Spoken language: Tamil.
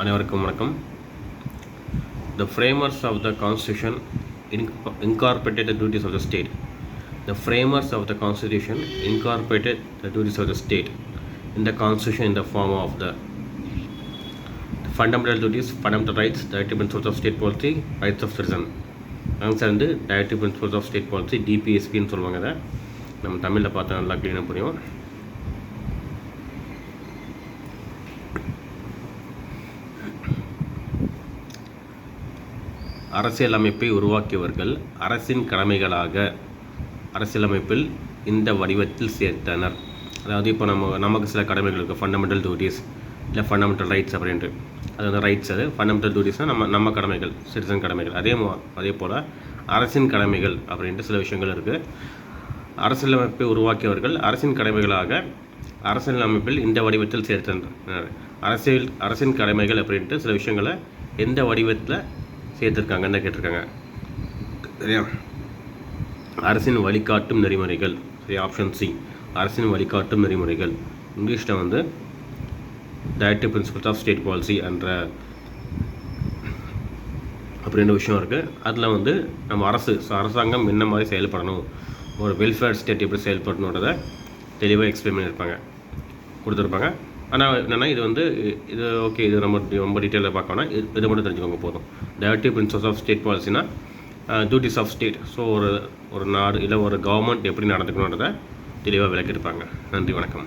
அனைவருக்கும் வணக்கம். The framers of the Constitution incorporated the duties of the state. The framers of the Constitution incorporated the duties of the state in the Constitution in the form of the fundamental duties, fundamental rights, directive principles of state policy, rights of citizen. Answer வந்து directive principles of state policy, DPSPன்னு சொல்லுவாங்க. அதை நம்ம தமிழில் பார்த்தா நல்லா க்ளீனாக புரியும். அரசியலமைப்பை உருவாக்கியவர்கள் அரசின் கடமைகளாக அரசியலமைப்பில் இந்த வடிவத்தில் சேர்த்தனர். அதாவது இப்போ நமக்கு சில கடமைகள் இருக்குது, ஃபண்டமெண்டல் டியூட்டிஸ் இல்லை ஃபண்டமெண்டல் ரைட்ஸ் அப்படின்ட்டு. அது வந்து ரைட்ஸ், அது ஃபண்டமெண்டல் டியூட்டிஸ்னால் நம்ம கடமைகள், சிட்டிசன் கடமைகள். அதே போல் அரசின் கடமைகள் அப்படின்ட்டு சில விஷயங்கள் இருக்குது. அரசியலமைப்பை உருவாக்கியவர்கள் அரசின் கடமைகளாக அரசியலமைப்பில் இந்த வடிவத்தில் சேர்த்தனர். அரசின் கடமைகள் அப்படின்ட்டு சில விஷயங்களை எந்த வடிவத்தில் சேர்த்துருக்காங்கன்னு கேட்டிருக்காங்க. சரியா? அரசின் வழிகாட்டும் நெறிமுறைகள். சரி, ஆப்ஷன் சி, அரசின் வழிகாட்டும் நெறிமுறைகள். இங்கிலீஷில் வந்து directive principles of state policy அப்படின்ற விஷயம் இருக்குது. அதில் வந்து நம்ம அரசாங்கம் என்ன மாதிரி செயல்படணும், ஒரு வெல்ஃபேர் ஸ்டேட் எப்படி செயல்படணுன்றதை தெளிவாக எக்ஸ்பிளைன் பண்ணியிருப்பாங்க, கொடுத்துருப்பாங்க. ஆனால் என்னென்னா இது ஓகே, இது ரொம்ப டீட்டெயிலாக பார்க்கணும். இது மட்டும் தெரிஞ்சுக்கோங்க போதும். டைரக்டிவ் பிரின்சிபல்ஸ் ஆஃப் ஸ்டேட் பாலிசினா டியூட்டிஸ் ஆஃப் ஸ்டேட். ஸோ ஒரு நாடு இல்லை ஒரு கவர்மெண்ட் எப்படி நடந்துக்கணுன்றதை தெளிவாக விளக்கியிருப்பாங்க. நன்றி, வணக்கம்.